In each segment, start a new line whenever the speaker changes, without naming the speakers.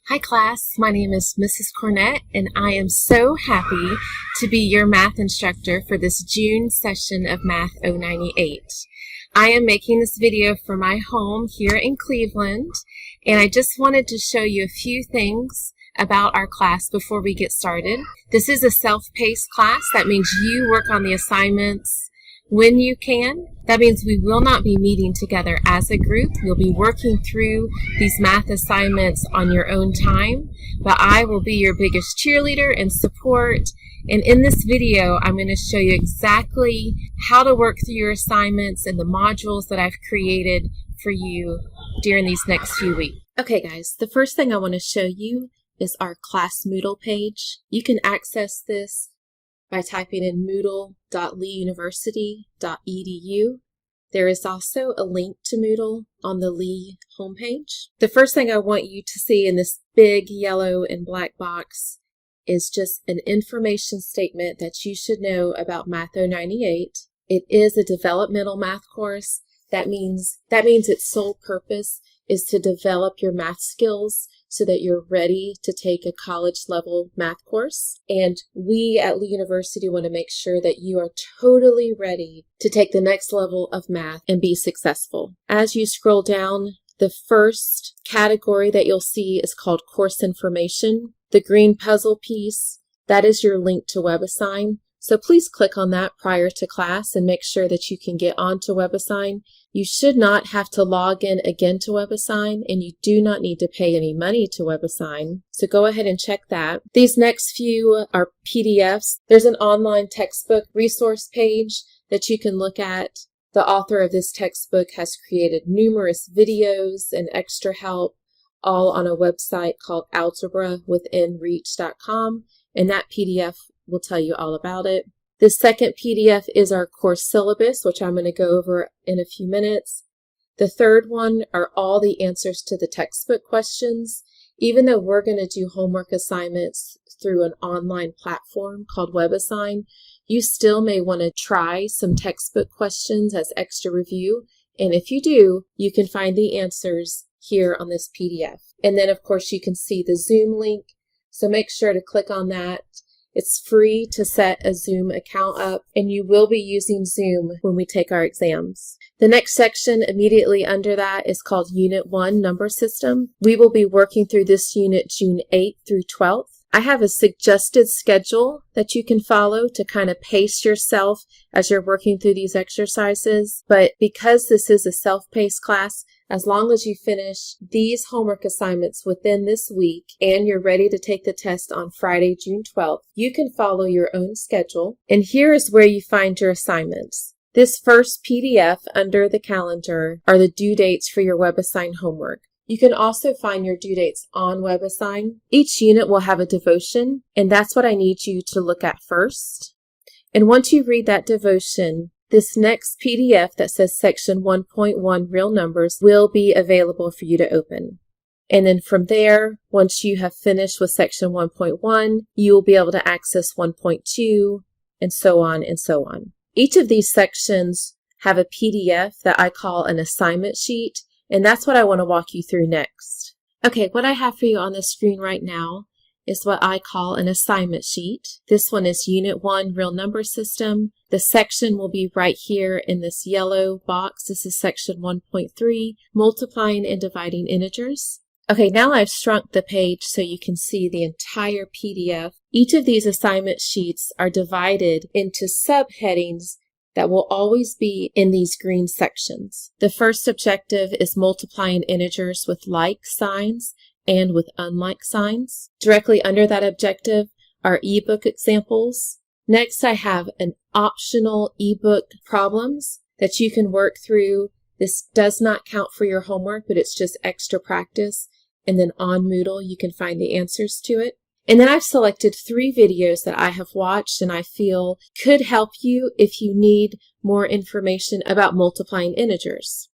Hi class, my name is Mrs. Cornett and I am so happy to be your math instructor for this June session of Math 098. I am making this video for my home here in Cleveland, and I just wanted to show you a few things about our class before we get started. This is a self-paced class. That means you work on the assignments when you can. That means we will not be meeting together as a group. You'll be working through these math assignments on your own time, but I will be your biggest cheerleader and support. And in this video, I'm going to show you exactly how to work through your assignments and the modules that I've created for you during these next few weeks. Okay guys, the first thing I want to show you is our class Moodle page. You can access this by typing in moodle.leeuniversity.edu. There is also a link to Moodle on the Lee homepage. The first thing I want you to see in this big yellow and black box is just an information statement that you should know about Math 098. It is a developmental math course. That means its sole purpose is to develop your math skills so that you're ready to take a college level math course. And we at Lee University want to make sure that you are totally ready to take the next level of math and be successful. As you scroll down, the first category that you'll see is called course information. The green puzzle piece, that is your link to WebAssign. So please click on that prior to class and make sure that you can get onto WebAssign. You should not have to log in again to WebAssign, and you do not need to pay any money to WebAssign. So go ahead and check that. These next few are PDFs. There's an online textbook resource page that you can look at. The author of this textbook has created numerous videos and extra help, all on a website called algebrawithinreach.com, and that PDF will tell you all about it. The second PDF is our course syllabus, which I'm going to go over in a few minutes. The third one are all the answers to the textbook questions. Even though we're going to do homework assignments through an online platform called WebAssign, you still may want to try some textbook questions as extra review. And if you do, you can find the answers here on this PDF. And then of course you can see the Zoom link. So make sure to click on that. It's free to set a Zoom account up, and you will be using Zoom when we take our exams. The next section immediately under that is called Unit 1, Number System. We will be working through this unit June 8th through 12th. I have a suggested schedule that you can follow to kind of pace yourself as you're working through these exercises, but because this is a self-paced class, as long as you finish these homework assignments within this week and you're ready to take the test on Friday, June 12th, you can follow your own schedule. And here is where you find your assignments. This first PDF under the calendar are the due dates for your WebAssign homework. You can also find your due dates on WebAssign. Each unit will have a devotion, and that's what I need you to look at first. And once you read that devotion, this next PDF that says Section 1.1 Real Numbers will be available for you to open. And then from there, once you have finished with Section 1.1, you will be able to access 1.2, and so on and so on. Each of these sections have a PDF that I call an assignment sheet, and that's what I want to walk you through next. Okay, what I have for you on the screen right now is what I call an assignment sheet. This one is Unit 1, Real Number System. The section will be right here in this yellow box. This is Section 1.3, Multiplying and Dividing Integers. Okay, now I've shrunk the page so you can see the entire PDF. Each of these assignment sheets are divided into subheadings that will always be in these green sections. The first objective is multiplying integers with like signs and with unlike signs. Directly under that objective are ebook examples. Next, I have an optional ebook problems that you can work through. This does not count for your homework, but it's just extra practice. And then on Moodle, you can find the answers to it. And then I've selected 3 videos that I have watched and I feel could help you if you need more information about multiplying integers.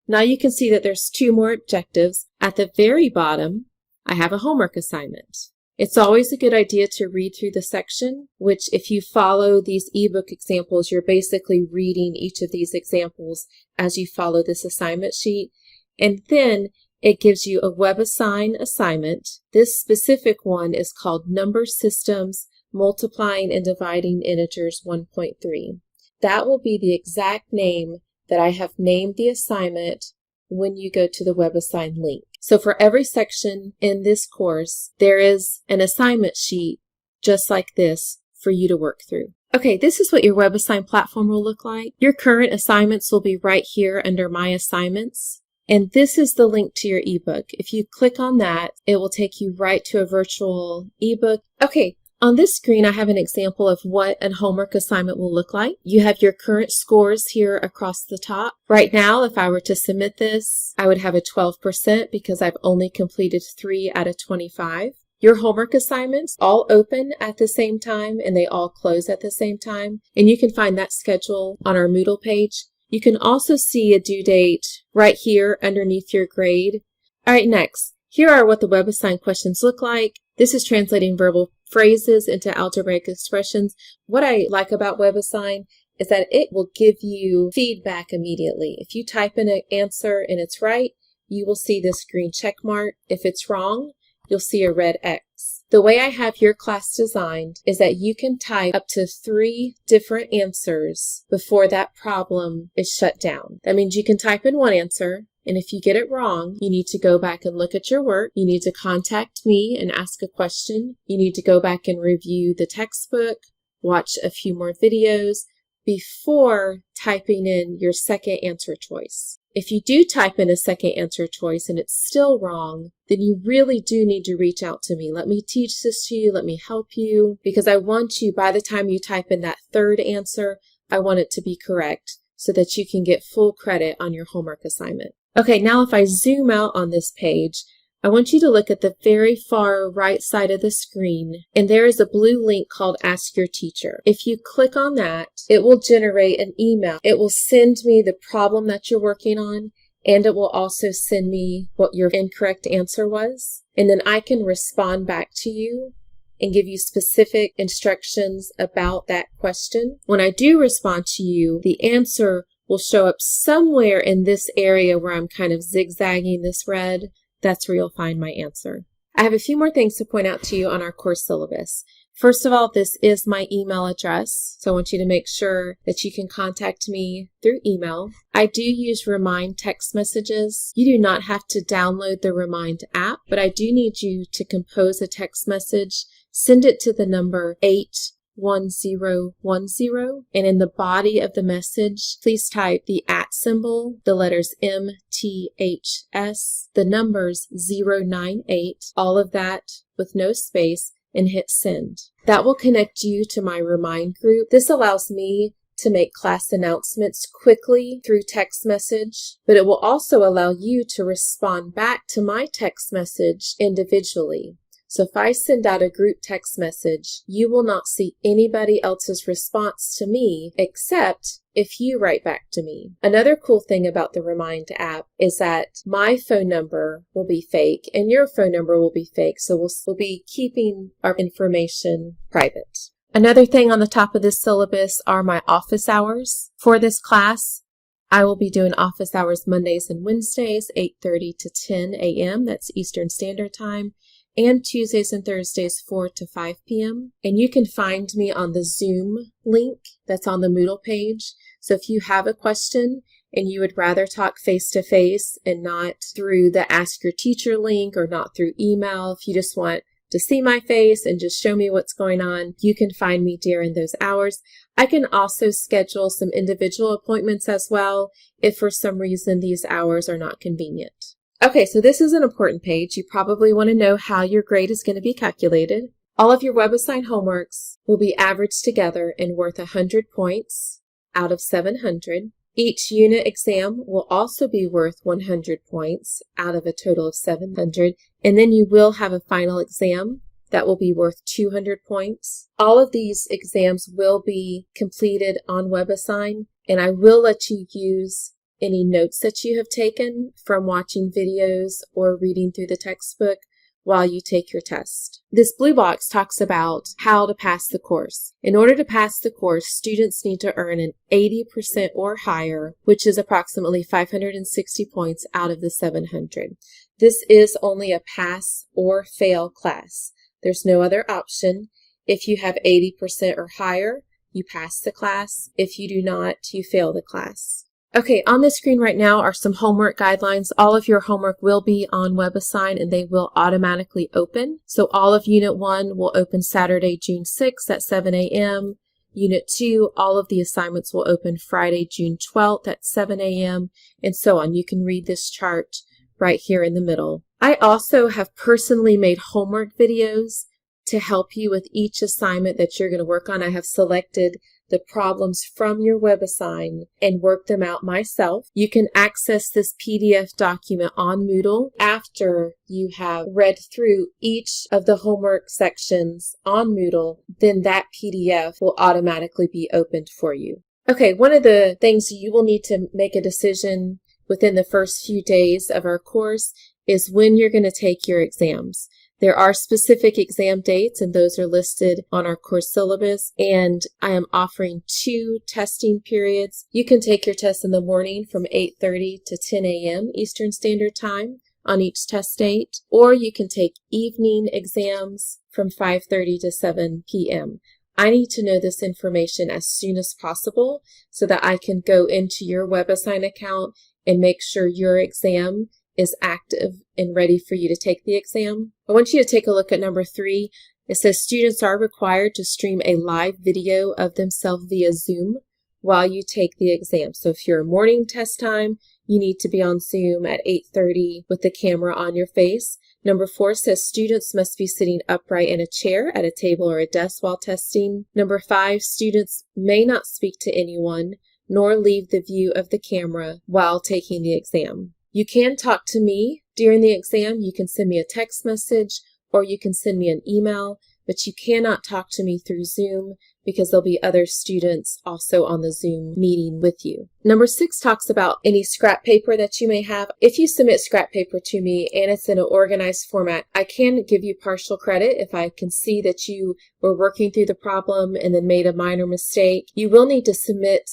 Now you can see that there's 2 more objectives. At the very bottom, I have a homework assignment. It's always a good idea to read through the section, which if you follow these ebook examples, you're basically reading each of these examples as you follow this assignment sheet. And then it gives you a WebAssign assignment. This specific one is called Number Systems Multiplying and Dividing Integers 1.3. That will be the exact name that I have named the assignment when you go to the WebAssign link. So for every section in this course, there is an assignment sheet just like this for you to work through. Okay, this is what your WebAssign platform will look like. Your current assignments will be right here under My Assignments. And this is the link to your ebook. If you click on that, it will take you right to a virtual ebook. Okay, on this screen, I have an example of what a homework assignment will look like. You have your current scores here across the top. Right now, if I were to submit this, I would have a 12% because I've only completed 3 out of 25. Your homework assignments all open at the same time and they all close at the same time. And you can find that schedule on our Moodle page. You can also see a due date right here underneath your grade. All right, next, here are what the WebAssign questions look like. This is translating verbal phrases into algebraic expressions. What I like about WebAssign is that it will give you feedback immediately. If you type in an answer and it's right, you will see this green check mark. If it's wrong, you'll see a red X. The way I have your class designed is that you can type up to 3 different answers before that problem is shut down. That means you can type in one answer, and if you get it wrong, you need to go back and look at your work. You need to contact me and ask a question. You need to go back and review the textbook, watch a few more videos before typing in your second answer choice. If you do type in a second answer choice and it's still wrong, then you really do need to reach out to me. Let me teach this to you. Let me help you, because I want you, by the time you type in that third answer, I want it to be correct so that you can get full credit on your homework assignment. Okay, now if I zoom out on this page, I want you to look at the very far right side of the screen, and there is a blue link called Ask Your Teacher. If you click on that, it will generate an email. It will send me the problem that you're working on, and it will also send me what your incorrect answer was. And then I can respond back to you and give you specific instructions about that question. When I do respond to you, the answer will show up somewhere in this area where I'm kind of zigzagging this red. That's where you'll find my answer. I have a few more things to point out to you on our course syllabus. First of all, this is my email address, so I want you to make sure that you can contact me through email. I do use Remind text messages. You do not have to download the Remind app, but I do need you to compose a text message, send it to the number 81010, and in the body of the message, please type the @symbol, the letters MTHS, the numbers 098, all of that with no space, and hit send. That will connect you to my Remind group. This allows me to make class announcements quickly through text message, but it will also allow you to respond back to my text message individually. So if I send out a group text message, you will not see anybody else's response to me except if you write back to me. Another cool thing about the Remind app is that my phone number will be fake and your phone number will be fake, so we'll be keeping our information private. Another thing on the top of this syllabus are my office hours. For this class, I will be doing office hours Mondays and Wednesdays, 8:30 to 10 a.m. That's Eastern Standard Time. And Tuesdays and Thursdays, 4 to 5 p.m. And you can find me on the Zoom link that's on the Moodle page. So if you have a question and you would rather talk face-to-face and not through the Ask Your Teacher link or not through email, if you just want to see my face and just show me what's going on, you can find me during those hours. I can also schedule some individual appointments as well if for some reason these hours are not convenient. Okay, so this is an important page. You probably want to know how your grade is going to be calculated. All of your WebAssign homeworks will be averaged together and worth 100 points out of 700. Each unit exam will also be worth 100 points out of a total of 700. And then you will have a final exam that will be worth 200 points. All of these exams will be completed on WebAssign, and I will let you use any notes that you have taken from watching videos or reading through the textbook while you take your test. This blue box talks about how to pass the course. In order to pass the course, students need to earn an 80% or higher, which is approximately 560 points out of the 700. This is only a pass or fail class. There's no other option. If you have 80% or higher, you pass the class. If you do not, you fail the class. Okay, on the screen right now are some homework guidelines. All of your homework will be on WebAssign and they will automatically open. So all of Unit 1 will open Saturday, June 6th at 7 a.m. Unit 2, all of the assignments will open Friday, June 12th at 7 a.m. and so on. You can read this chart right here in the middle. I also have personally made homework videos to help you with each assignment that you're going to work on. I have selected the problems from your WebAssign and work them out myself. You can access this PDF document on Moodle after you have read through each of the homework sections on Moodle. Then that PDF will automatically be opened for you. Okay, one of the things you will need to make a decision within the first few days of our course is when you're going to take your exams. There are specific exam dates, and those are listed on our course syllabus, and I am offering 2 testing periods. You can take your test in the morning from 8:30 to 10 a.m. Eastern Standard Time on each test date, or you can take evening exams from 5:30 to 7 p.m. I need to know this information as soon as possible so that I can go into your WebAssign account and make sure your exam is active and ready for you to take the exam. I want you to take a look at number 3. It says students are required to stream a live video of themselves via Zoom while you take the exam. So if you're morning test time, you need to be on Zoom at 8:30 with the camera on your face. Number 4 says students must be sitting upright in a chair, at a table, or a desk while testing. Number 5, students may not speak to anyone nor leave the view of the camera while taking the exam. You can talk to me during the exam. You can send me a text message or you can send me an email, but you cannot talk to me through Zoom because there'll be other students also on the Zoom meeting with you. Number 6 talks about any scrap paper that you may have. If you submit scrap paper to me and it's in an organized format, I can give you partial credit if I can see that you were working through the problem and then made a minor mistake. You will need to submit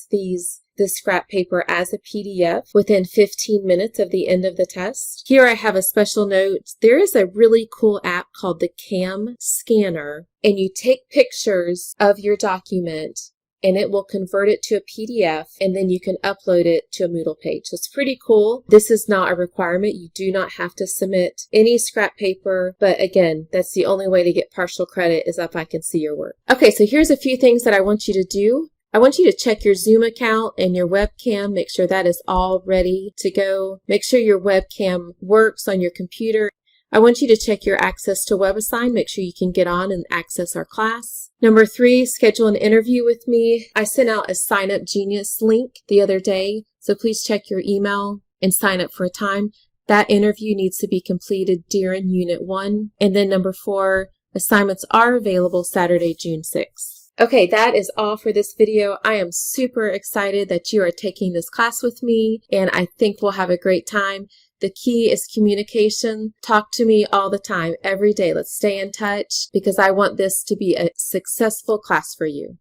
this scrap paper as a PDF within 15 minutes of the end of the test. Here I have a special note. There is a really cool app called the CAM Scanner, and you take pictures of your document and it will convert it to a PDF, and then you can upload it to a Moodle page. So it's pretty cool. This is not a requirement. You do not have to submit any scrap paper, but again, that's the only way to get partial credit is if I can see your work. Okay, so here's a few things that I want you to do. I want you to check your Zoom account and your webcam, make sure that is all ready to go. Make sure your webcam works on your computer. I want you to check your access to WebAssign, make sure you can get on and access our class. Number 3, schedule an interview with me. I sent out a Sign Up Genius link the other day, so please check your email and sign up for a time. That interview needs to be completed during Unit 1. And then number 4, assignments are available Saturday, June 6th. Okay, that is all for this video. I am super excited that you are taking this class with me, and I think we'll have a great time. The key is communication. Talk to me all the time, every day. Let's stay in touch because I want this to be a successful class for you.